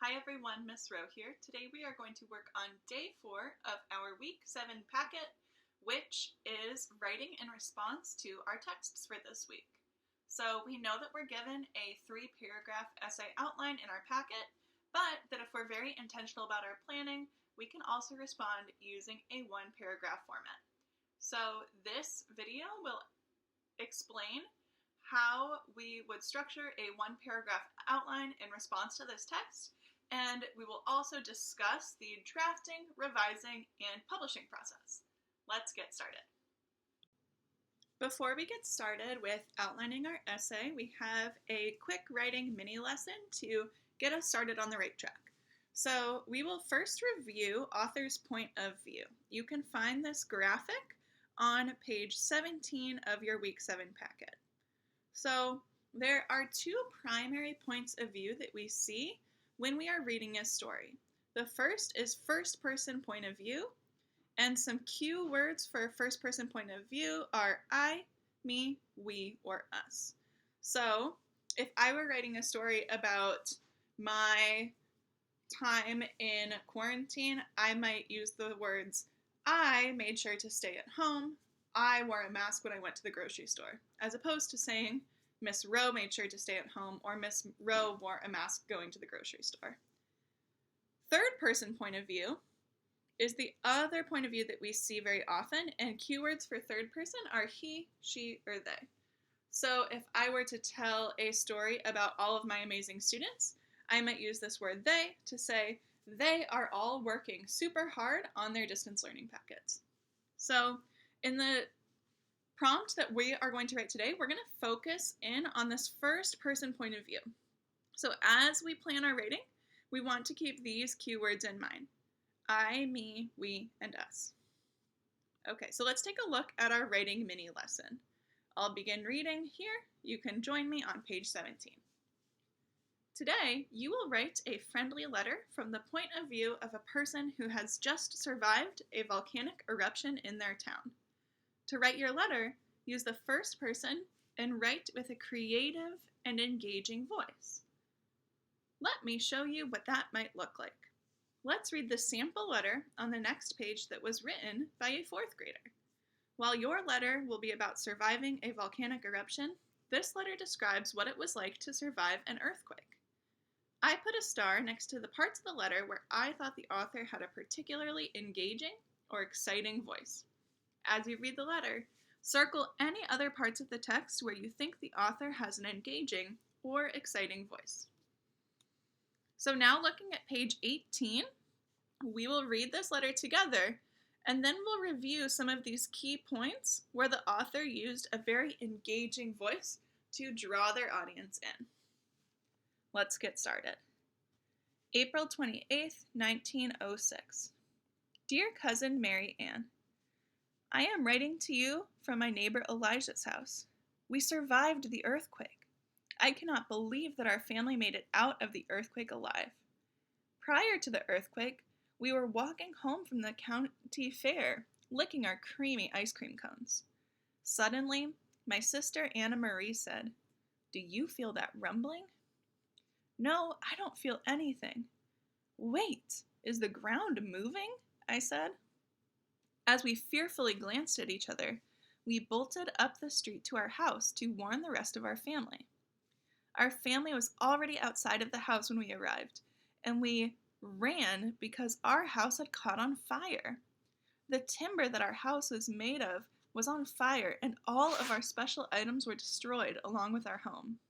Hi everyone, Miss Rowe here. Today we are going to work on day 4 of our week 7 packet, which is writing in response to our texts for this week. So we know that we're given a 3-paragraph essay outline in our packet, but that if we're very intentional about our planning, we can also respond using a 1-paragraph format. So this video will explain how we would structure a 1-paragraph outline in response to this text, and we will also discuss the drafting, revising, and publishing process. Let's get started. Before we get started with outlining our essay, we have a quick writing mini lesson to get us started on the right track. So we will first review author's point of view. You can find this graphic on page 17 of your week 7 packet. So there are 2 primary points of view that we see when we are reading a story. The first is first-person point of view, and some cue words for first-person point of view are I, me, we, or us. So if I were writing a story about my time in quarantine, I might use the words I made sure to stay at home, I wore a mask when I went to the grocery store, as opposed to saying Miss Rowe made sure to stay at home or Miss Rowe wore a mask going to the grocery store. Third person point of view is the other point of view that we see very often, and keywords for third person are he, she, or they. So if I were to tell a story about all of my amazing students, I might use this word they to say they are all working super hard on their distance learning packets. So in the prompt that we are going to write today, we're going to focus in on this first person point of view. So as we plan our writing, we want to keep these keywords in mind. I, me, we, and us. Okay, so let's take a look at our writing mini lesson. I'll begin reading here. You can join me on page 17. Today, you will write a friendly letter from the point of view of a person who has just survived a volcanic eruption in their town. To write your letter, use the first person and write with a creative and engaging voice. Let me show you what that might look like. Let's read the sample letter on the next page that was written by a 4th grader. While your letter will be about surviving a volcanic eruption, this letter describes what it was like to survive an earthquake. I put a star next to the parts of the letter where I thought the author had a particularly engaging or exciting voice. As you read the letter, circle any other parts of the text where you think the author has an engaging or exciting voice. So now looking at page 18, we will read this letter together, and then we'll review some of these key points where the author used a very engaging voice to draw their audience in. Let's get started. April 28th, 1906. Dear Cousin Mary Ann, I am writing to you from my neighbor Elijah's house. We survived the earthquake. I cannot believe that our family made it out of the earthquake alive. Prior to the earthquake, we were walking home from the county fair, licking our creamy ice cream cones. Suddenly, my sister Anna Marie said, "Do you feel that rumbling?" "No, I don't feel anything." "Wait, is the ground moving?" I said. As we fearfully glanced at each other, we bolted up the street to our house to warn the rest of our family. Our family was already outside of the house when we arrived, and we ran because our house had caught on fire. The timber that our house was made of was on fire, and all of our special items were destroyed along with our home.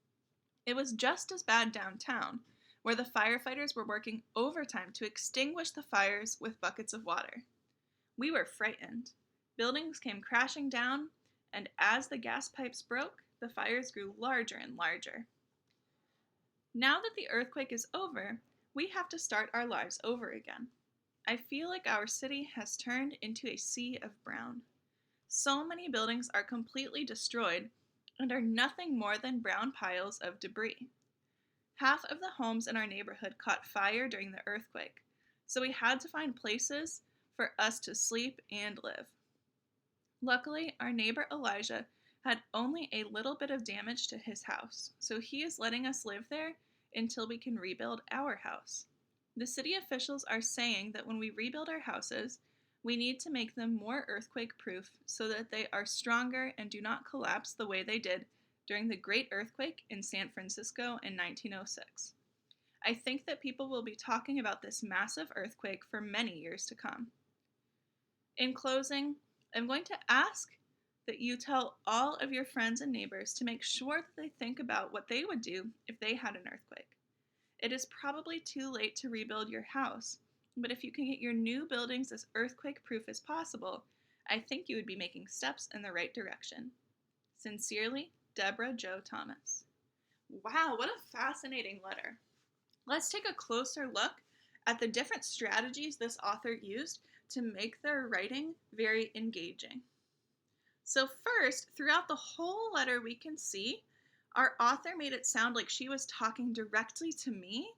It was just as bad downtown, where the firefighters were working overtime to extinguish the fires with buckets of water. We were frightened. Buildings came crashing down, and as the gas pipes broke, the fires grew larger and larger. Now that the earthquake is over, we have to start our lives over again. I feel like our city has turned into a sea of brown. So many buildings are completely destroyed and are nothing more than brown piles of debris. Half of the homes in our neighborhood caught fire during the earthquake, so we had to find places for us to sleep and live. Luckily, our neighbor Elijah had only a little bit of damage to his house, so he is letting us live there until we can rebuild our house. The city officials are saying that when we rebuild our houses, we need to make them more earthquake proof so that they are stronger and do not collapse the way they did during the Great Earthquake in San Francisco in 1906. I think that people will be talking about this massive earthquake for many years to come. In closing, I'm going to ask that you tell all of your friends and neighbors to make sure that they think about what they would do if they had an earthquake. It is probably too late to rebuild your house, but if you can get your new buildings as earthquake-proof as possible, I think you would be making steps in the right direction. Sincerely, Deborah Jo Thomas. Wow, what a fascinating letter. Let's take a closer look at the different strategies this author used to make their writing very engaging. So first, throughout the whole letter, we can see our author made it sound like she was talking directly to me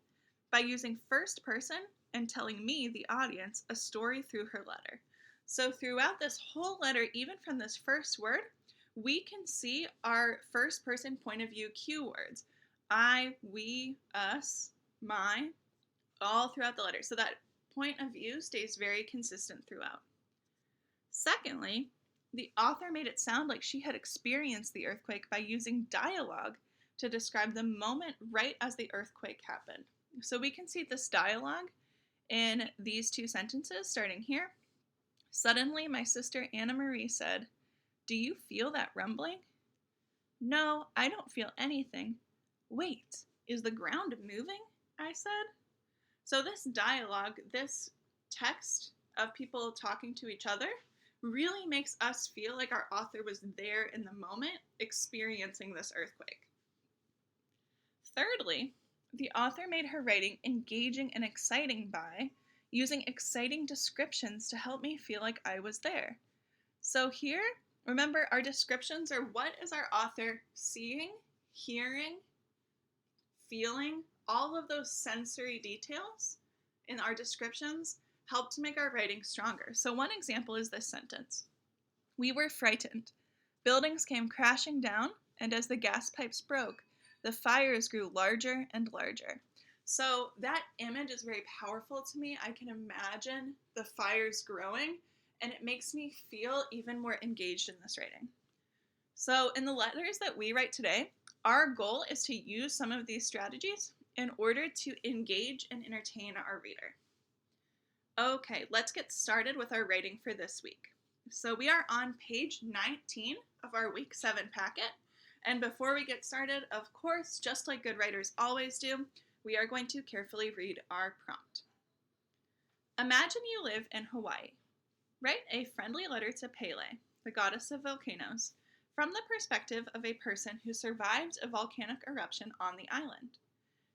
by using first person and telling me, the audience, a story through her letter. So throughout this whole letter, even from this first word, we can see our first person point of view cue words. I, we, us, my, all throughout the letter. So that point of view stays very consistent throughout. Secondly, the author made it sound like she had experienced the earthquake by using dialogue to describe the moment right as the earthquake happened. So we can see this dialogue in these two sentences starting here. Suddenly, my sister Anna Marie said, "Do you feel that rumbling?" "No, I don't feel anything." "Wait, is the ground moving?" I said. So this dialogue, this text of people talking to each other, really makes us feel like our author was there in the moment experiencing this earthquake. Thirdly, the author made her writing engaging and exciting by using exciting descriptions to help me feel like I was there. So here, remember, our descriptions are what is our author seeing, hearing, feeling. All of those sensory details in our descriptions help to make our writing stronger. So one example is this sentence. We were frightened. Buildings came crashing down, and as the gas pipes broke, the fires grew larger and larger. So that image is very powerful to me. I can imagine the fires growing, and it makes me feel even more engaged in this writing. So in the letters that we write today, our goal is to use some of these strategies in order to engage and entertain our reader. Okay, let's get started with our writing for this week. So we are on page 19 of our week 7 packet. And before we get started, of course, just like good writers always do, we are going to carefully read our prompt. Imagine you live in Hawaii. Write a friendly letter to Pele, the goddess of volcanoes, from the perspective of a person who survived a volcanic eruption on the island.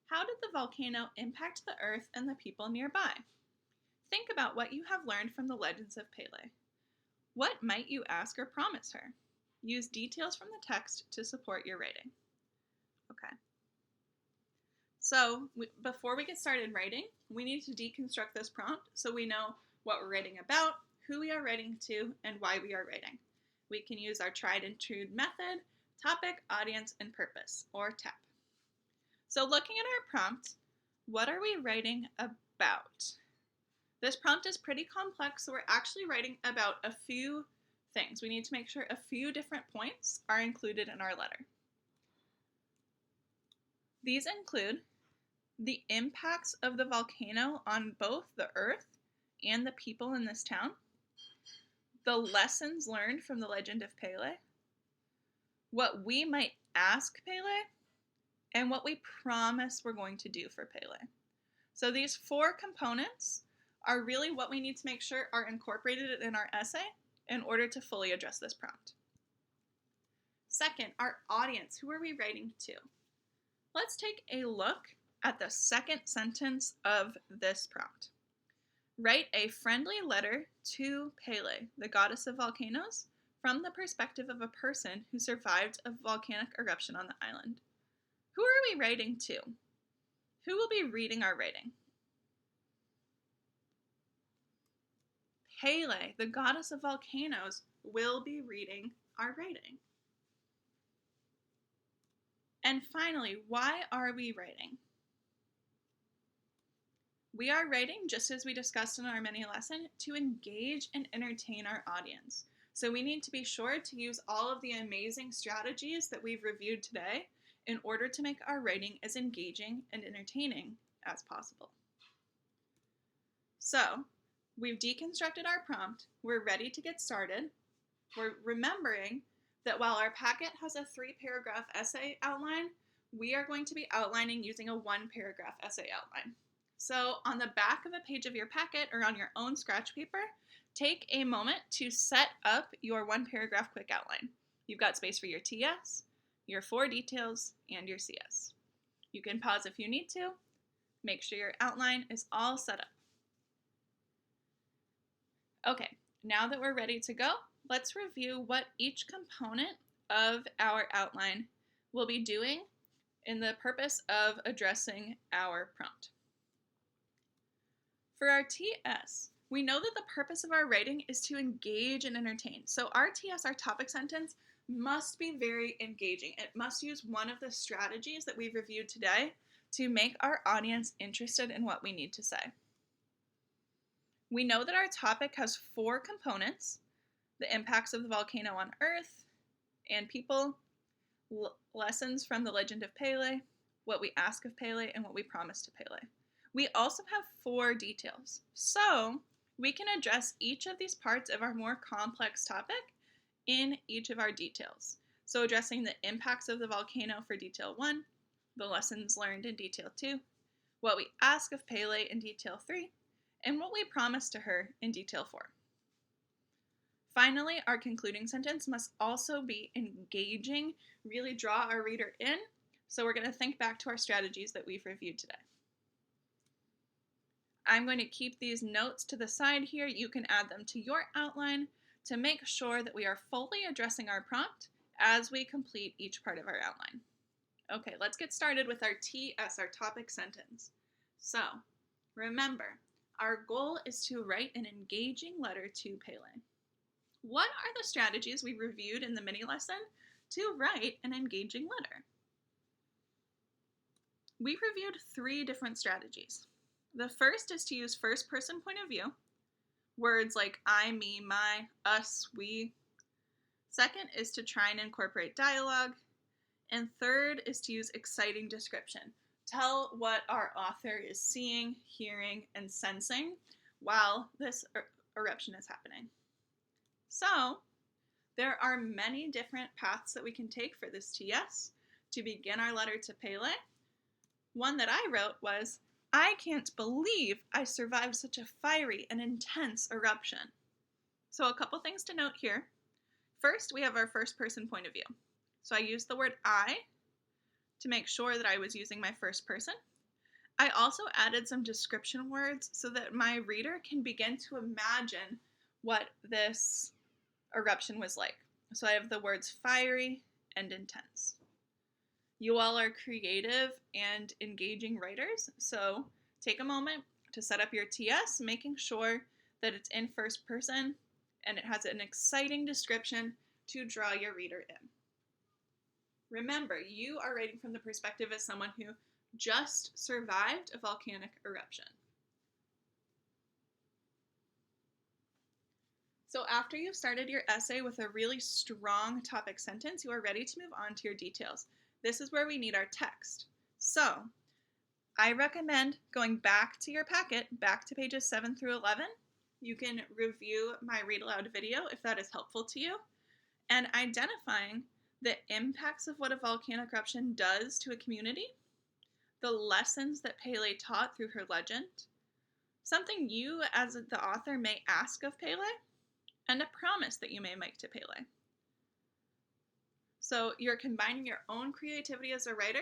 How did the volcano impact the earth and the people nearby? Think about what you have learned from the legends of Pele. What might you ask or promise her? Use details from the text to support your writing. Okay. So before we get started writing, we need to deconstruct this prompt so we know what we're writing about, who we are writing to, and why we are writing. We can use our tried and true method, topic, audience, and purpose, or TAP. So looking at our prompt, what are we writing about? This prompt is pretty complex, so we're actually writing about a few things. We need to make sure a few different points are included in our letter. These include the impacts of the volcano on both the earth and the people in this town, the lessons learned from the legend of Pele, what we might ask Pele, and what we promise we're going to do for Pele. So these 4 components are really what we need to make sure are incorporated in our essay in order to fully address this prompt. Second, our audience. Who are we writing to? Let's take a look at the second sentence of this prompt. Write a friendly letter to Pele, the goddess of volcanoes, from the perspective of a person who survived a volcanic eruption on the island. Who are we writing to? Who will be reading our writing? Pele, the goddess of volcanoes, will be reading our writing. And finally, why are we writing? We are writing, just as we discussed in our mini lesson, to engage and entertain our audience. So we need to be sure to use all of the amazing strategies that we've reviewed today in order to make our writing as engaging and entertaining as possible. So, we've deconstructed our prompt. We're ready to get started. We're remembering that while our packet has a 3-paragraph essay outline, we are going to be outlining using a 1-paragraph essay outline. So on the back of a page of your packet or on your own scratch paper, take a moment to set up your 1-paragraph quick outline. You've got space for your TS, your 4 details, and your CS. You can pause if you need to. Make sure your outline is all set up. Okay, now that we're ready to go, let's review what each component of our outline will be doing in the purpose of addressing our prompt. For our TS, we know that the purpose of our writing is to engage and entertain. So our TS, our topic sentence, must be very engaging. It must use one of the strategies that we've reviewed today to make our audience interested in what we need to say. We know that our topic has 4 components: the impacts of the volcano on Earth and people, lessons from the legend of Pele, what we ask of Pele, and what we promise to Pele. We also have 4 details, so we can address each of these parts of our more complex topic in each of our details. So addressing the impacts of the volcano for detail 1, the lessons learned in detail 2, what we ask of Pele in detail 3, and what we promise to her in detail 4. Finally, our concluding sentence must also be engaging, really draw our reader in. So we're going to think back to our strategies that we've reviewed today. I'm going to keep these notes to the side here. You can add them to your outline to make sure that we are fully addressing our prompt as we complete each part of our outline. Okay, let's get started with our TS, our topic sentence. So, remember, our goal is to write an engaging letter to Pele. What are the strategies we reviewed in the mini lesson to write an engaging letter? We reviewed 3 different strategies. The first is to use first-person point of view, words like I, me, my, us, we. Second is to try and incorporate dialogue. And third is to use exciting description. Tell what our author is seeing, hearing, and sensing while this eruption is happening. So, there are many different paths that we can take for this TS to begin our letter to Pele. One that I wrote was, I can't believe I survived such a fiery and intense eruption. So a couple things to note here. First, we have our first person point of view. So I used the word I to make sure that I was using my first person. I also added some description words so that my reader can begin to imagine what this eruption was like. So I have the words fiery and intense. You all are creative and engaging writers, so take a moment to set up your TS, making sure that it's in first person and it has an exciting description to draw your reader in. Remember, you are writing from the perspective of someone who just survived a volcanic eruption. So after you've started your essay with a really strong topic sentence, you are ready to move on to your details. This is where we need our text. So I recommend going back to your packet, back to pages 7 through 11. You can review my read aloud video if that is helpful to you, and identifying the impacts of what a volcanic eruption does to a community, the lessons that Pele taught through her legend, something you as the author may ask of Pele, and a promise that you may make to Pele. So you're combining your own creativity as a writer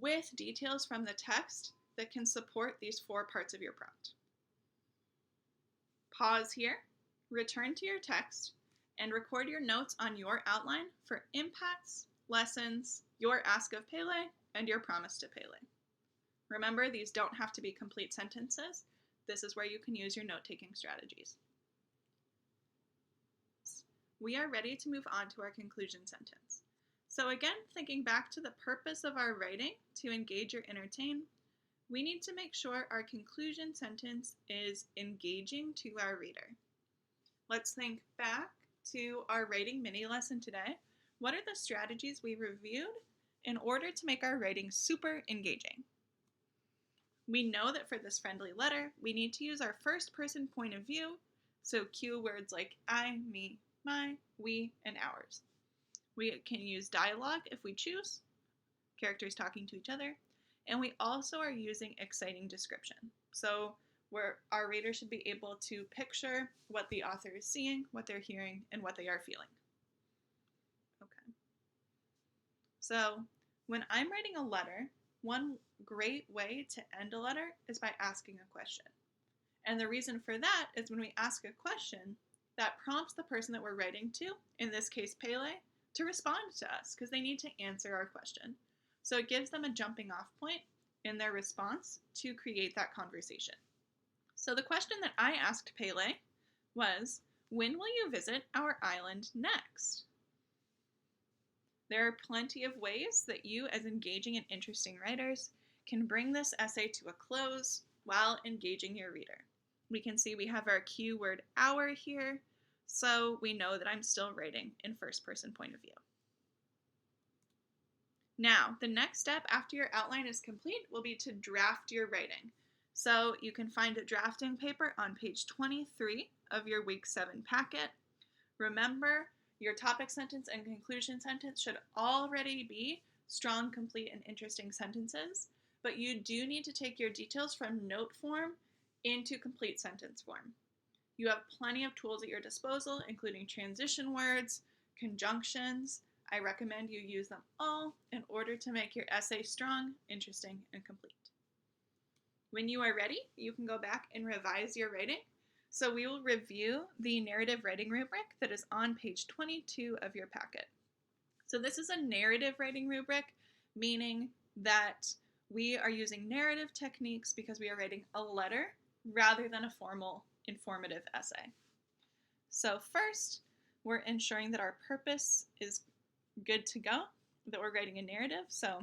with details from the text that can support these 4 parts of your prompt. Pause here, return to your text, and record your notes on your outline for impacts, lessons, your ask of Pele, and your promise to Pele. Remember, these don't have to be complete sentences. This is where you can use your note-taking strategies. We are ready to move on to our conclusion sentence. So again, thinking back to the purpose of our writing, to engage or entertain, we need to make sure our conclusion sentence is engaging to our reader. Let's think back to our writing mini lesson today. What are the strategies we reviewed in order to make our writing super engaging? We know that for this friendly letter, we need to use our first person point of view, so cue words like I, me, my, we, and ours. We can use dialogue if we choose, characters talking to each other, and we also are using exciting description. So where our reader should be able to picture what the author is seeing, what they're hearing, and what they are feeling. Okay. So when I'm writing a letter, one great way to end a letter is by asking a question. And the reason for that is when we ask a question, that prompts the person that we're writing to, in this case Pele, to respond to us because they need to answer our question. So it gives them a jumping off point in their response to create that conversation. So the question that I asked Pele was, when will you visit our island next? There are plenty of ways that you, as engaging and interesting writers, can bring this essay to a close while engaging your reader. We can see we have our cue word our here, so we know that I'm still writing in first person point of view. Now, the next step after your outline is complete will be to draft your writing. So you can find a drafting paper on page 23 of your week 7 packet. Remember, your topic sentence and conclusion sentence should already be strong, complete, and interesting sentences, but you do need to take your details from note form into complete sentence form. You have plenty of tools at your disposal, including transition words, conjunctions. I recommend you use them all in order to make your essay strong, interesting, and complete. When you are ready, you can go back and revise your writing. So we will review the narrative writing rubric that is on page 22 of your packet. So this is a narrative writing rubric, meaning that we are using narrative techniques because we are writing a letter rather than a formal, informative essay. So first, we're ensuring that our purpose is good to go, that we're writing a narrative. So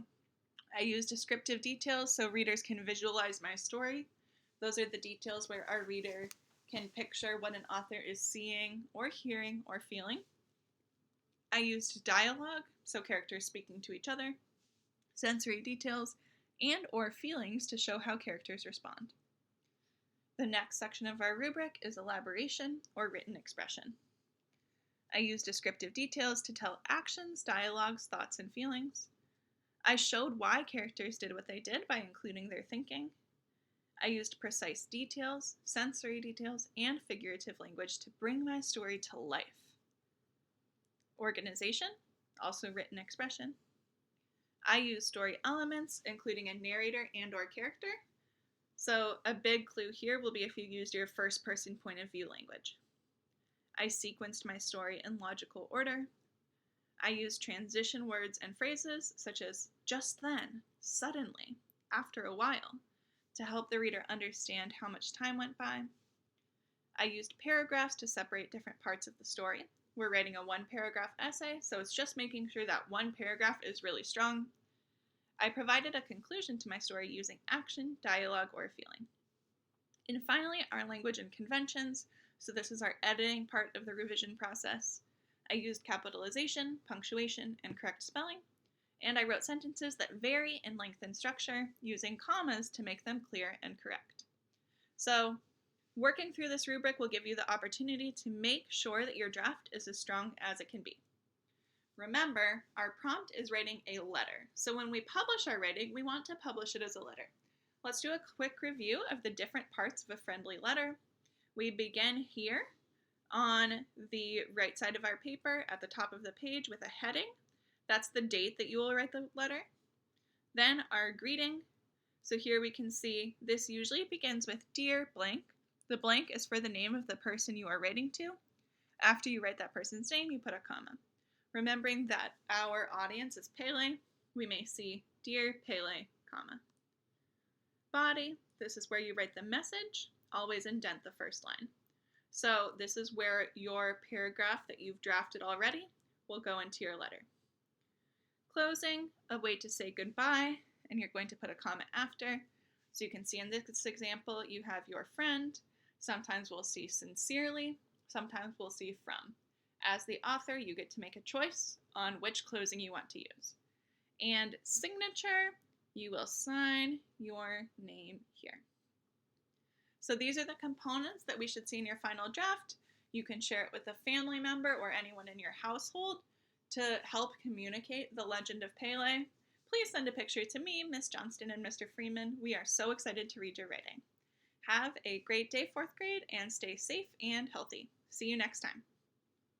I use descriptive details so readers can visualize my story. Those are the details where our reader can picture what an author is seeing or hearing or feeling. I used dialogue, so characters speaking to each other, sensory details, and or feelings to show how characters respond. The next section of our rubric is elaboration or written expression. I use descriptive details to tell actions, dialogues, thoughts, and feelings. I showed why characters did what they did by including their thinking. I used precise details, sensory details, and figurative language to bring my story to life. Organization, also written expression. I use story elements, including a narrator and or character. So a big clue here will be if you used your first person point of view language. I sequenced my story in logical order. I used transition words and phrases such as just then, suddenly, after a while, to help the reader understand how much time went by. I used paragraphs to separate different parts of the story. We're writing a one-paragraph essay, so it's just making sure that one paragraph is really strong. I provided a conclusion to my story using action, dialogue, or feeling. And finally, our language and conventions. So this is our editing part of the revision process. I used capitalization, punctuation, and correct spelling. And I wrote sentences that vary in length and structure, using commas to make them clear and correct. So working through this rubric will give you the opportunity to make sure that your draft is as strong as it can be. Remember, our prompt is writing a letter. So when we publish our writing, we want to publish it as a letter. Let's do a quick review of the different parts of a friendly letter. We begin here on the right side of our paper at the top of the page with a heading. That's the date that you will write the letter. Then our greeting. So here we can see this usually begins with Dear blank. The blank is for the name of the person you are writing to. After you write that person's name, you put a comma. Remembering that our audience is Pele, we may see Dear Pele, comma. Body, this is where you write the message. Always indent the first line. So this is where your paragraph that you've drafted already will go into your letter. Closing, a way to say goodbye, and you're going to put a comma after. So you can see in this example, you have your friend. Sometimes we'll see sincerely, sometimes we'll see from. As the author, you get to make a choice on which closing you want to use. And signature, you will sign your name here. So these are the components that we should see in your final draft. You can share it with a family member or anyone in your household to help communicate the legend of Pele. Please send a picture to me, Miss Johnston, and Mr. Freeman. We are so excited to read your writing. Have a great day, 4th grade, and stay safe and healthy. See you next time.